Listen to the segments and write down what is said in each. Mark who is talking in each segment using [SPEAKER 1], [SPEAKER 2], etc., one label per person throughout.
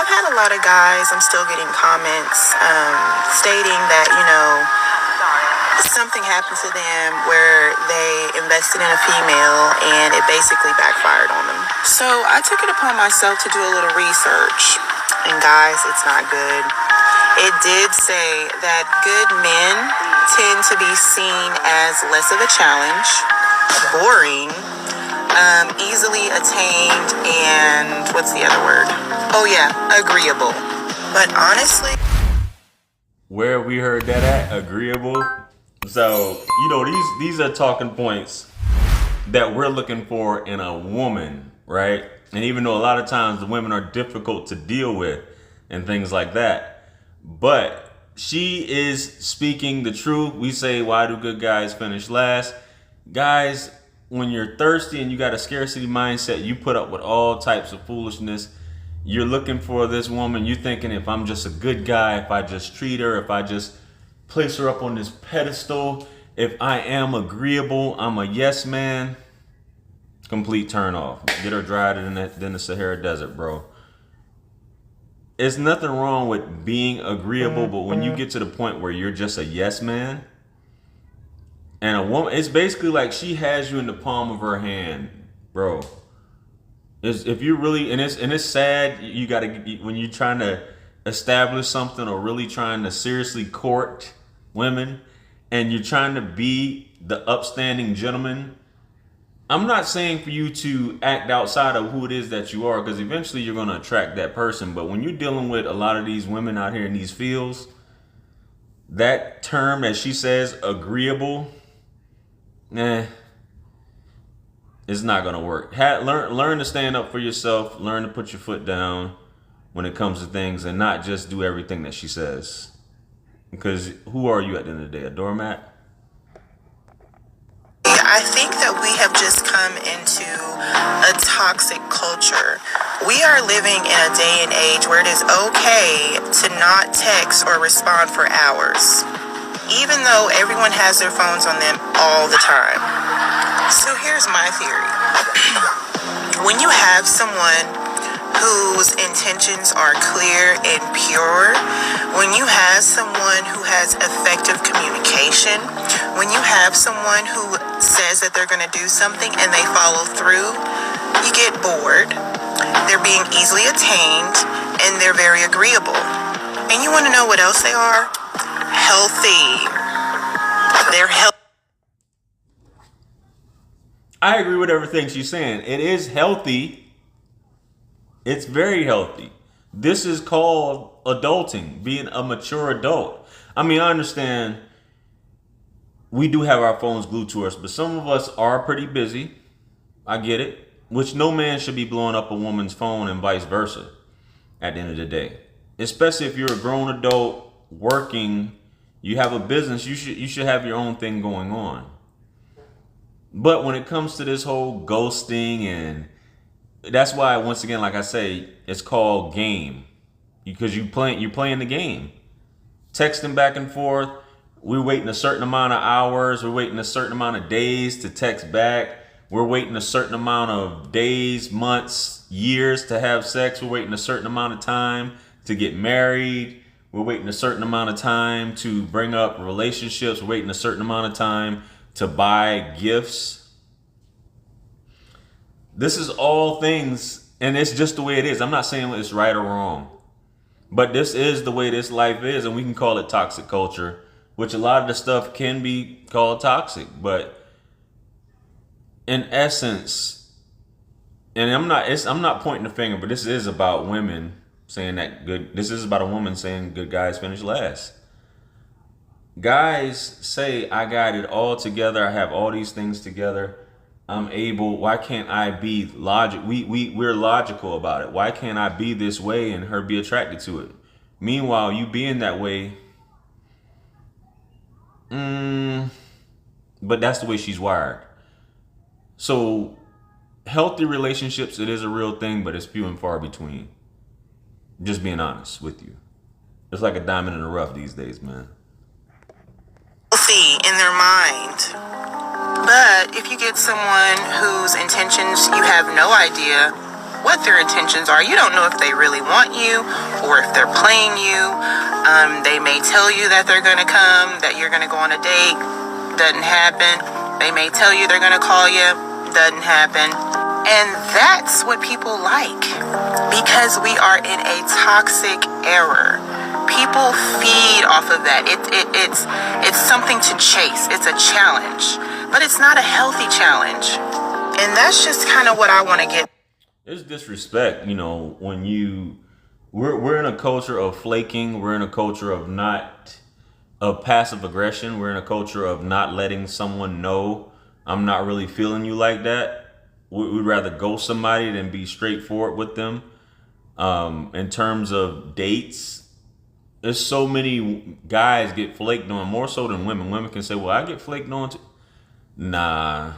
[SPEAKER 1] I've had a lot of guys, I'm still getting comments stating that, something happened to them where they invested in a female and it basically backfired on them. So I took it upon myself to do a little research. And guys, it's not good. It did say that good men tend to be seen as less of a challenge, boring, easily attained, and what's the other word? Oh yeah, agreeable. But honestly,
[SPEAKER 2] where we heard that at, agreeable. So, these are talking points that we're looking for in a woman, right? And even though a lot of times the women are difficult to deal with and things like that, but she is speaking the truth. We say, why do good guys finish last? Guys, when you're thirsty and you got a scarcity mindset, you put up with all types of foolishness. You're looking for this woman. You're thinking, if I'm just a good guy, if I just treat her, if I just place her up on this pedestal, if I am agreeable, I'm a yes man. Complete turn off. Get her dried in the Sahara Desert, bro. There's nothing wrong with being agreeable, but when you get to the point where you're just a yes man, and a woman, it's basically like she has you in the palm of her hand, bro. If you really, and it's sad, you gotta, when you're trying to establish something or really trying to seriously court women and you're trying to be the upstanding gentleman, I'm not saying for you to act outside of who it is that you are, because eventually you're going to attract that person. But when you're dealing with a lot of these women out here in these fields, that term that she says, agreeable, it's not going to work. Learn to stand up for yourself. Learn to put your foot down when it comes to things and not just do everything that she says. Because who are you at the end of the day? A doormat?
[SPEAKER 1] I think that we have just come into a toxic culture. We are living in a day and age where it is okay to not text or respond for hours, even though everyone has their phones on them all the time. So here's my theory. When you have someone whose intentions are clear and pure, when you have someone who has effective communication, when you have someone who says that they're going to do something and they follow through, you get bored. They're being easily attained and they're very agreeable. And you want to know what else they are? Healthy. They're healthy.
[SPEAKER 2] I agree with everything she's saying. It is healthy. It's very healthy. This is called adulting, being a mature adult. I mean, I understand we do have our phones glued to us, but some of us are pretty busy. I get it. Which no man should be blowing up a woman's phone and vice versa at the end of the day. Especially if you're a grown adult working, you have a business, you should have your own thing going on. But when it comes to this whole ghosting, and that's why, once again, like I say, it's called game, because you're playing the game, texting back and forth. We're waiting a certain amount of hours. We're waiting a certain amount of days to text back. We're waiting a certain amount of days, months, years to have sex. We're waiting a certain amount of time to get married. We're waiting a certain amount of time to bring up relationships. We're waiting a certain amount of time to buy gifts. This is all things, and it's just the way it is. I'm not saying it's right or wrong, but this is the way this life is, and we can call it toxic culture, which a lot of the stuff can be called toxic. But in essence, and I'm not pointing the finger, but this is about women saying that good. This is about a woman saying good guys finish last. Guys say, I got it all together. I have all these things together. I'm able. Why can't I be logic? We're logical about it. Why can't I be this way and her be attracted to it? Meanwhile, you being that way, but that's the way she's wired. So healthy relationships, it is a real thing, but it's few and far between. Just being honest with you. It's like a diamond in the rough these days, man.
[SPEAKER 1] Healthy in their mind. But if you get someone whose intentions you have no idea, what their intentions are. You don't know if they really want you or if they're playing you. They may tell you that they're going to come, that you're going to go on a date. Doesn't happen. They may tell you they're going to call you. Doesn't happen. And that's what people like, because we are in a toxic era. People feed off of that. It's something to chase. It's a challenge, but it's not a healthy challenge. And that's just kind of what I want to get.
[SPEAKER 2] It's disrespect, you know, when we're in a culture of flaking. We're in a culture of passive aggression. We're in a culture of not letting someone know, I'm not really feeling you like that. We'd rather ghost somebody than be straightforward with them. In terms of dates, there's so many guys get flaked on, more so than women. Women can say, well, I get flaked on too. Nah,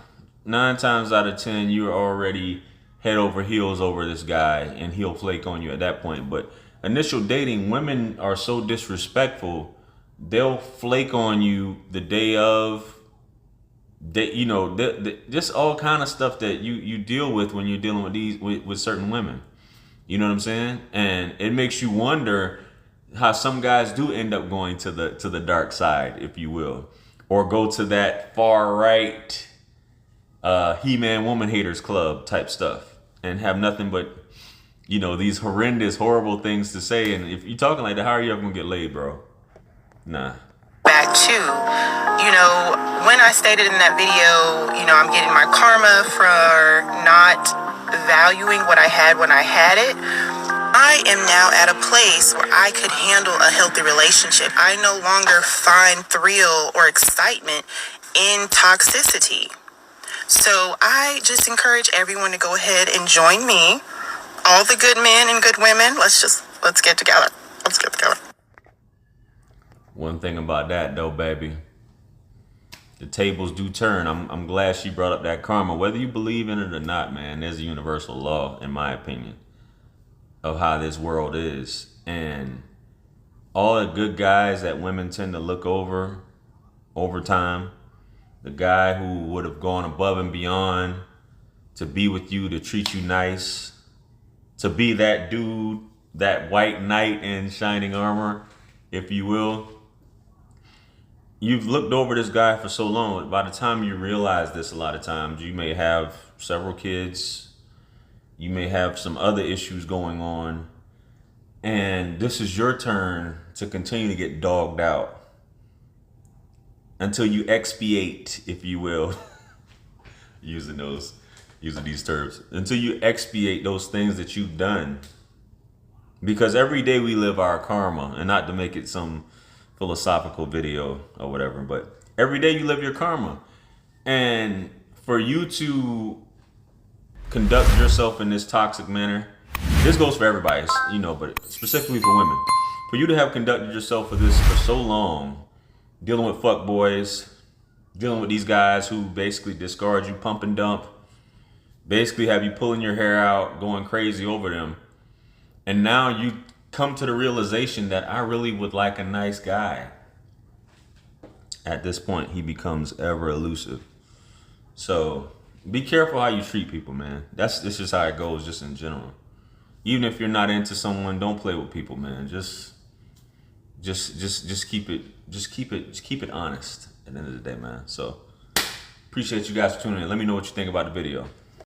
[SPEAKER 2] 9 times out of 10, you're already head over heels over this guy, and he'll flake on you at that point. But initial dating, women are so disrespectful. They'll flake on you the day of. You know, just all kind of stuff that you deal with when you're dealing with certain women. You know what I'm saying? And it makes you wonder how some guys do end up going to the dark side, if you will, or go to that far right He-Man woman haters club type stuff and have nothing but, you know, these horrendous, horrible things to say. And if you're talking like that, how are you ever gonna get laid, bro? Nah.
[SPEAKER 1] Back to, you know, when I stated in that video, you know, I'm getting my karma for not valuing what I had when I had it. I am now at a place where I could handle a healthy relationship. I no longer find thrill or excitement in toxicity. So I just encourage everyone to go ahead and join me. All the good men and good women, let's get together. Let's get together.
[SPEAKER 2] One thing about that though, baby, the tables do turn. I'm glad she brought up that karma. Whether you believe in it or not, man, there's a universal law, in my opinion, of how this world is. And all the good guys that women tend to look over time, the guy who would have gone above and beyond to be with you, to treat you nice, to be that dude, that white knight in shining armor, if you will. You've looked over this guy for so long. By the time you realize this, a lot of times you may have several kids, you may have some other issues going on, and this is your turn to continue to get dogged out until you expiate, if you will, using these terms, until you expiate those things that you've done. Because every day we live our karma, and not to make it some philosophical video or whatever, but every day you live your karma. And for you to conduct yourself in this toxic manner, this goes for everybody, you know, but specifically for women, for you to have conducted yourself for this for so long, dealing with fuck boys, dealing with these guys who basically discard you, pump and dump, basically have you pulling your hair out, going crazy over them, and now you come to the realization that I really would like a nice guy. At this point, he becomes ever elusive. So be careful how you treat people, man. This is how it goes, just in general. Even if you're not into someone, don't play with people, man. Just keep it honest at the end of the day, man. So appreciate you guys for tuning in. Let me know what you think about the video.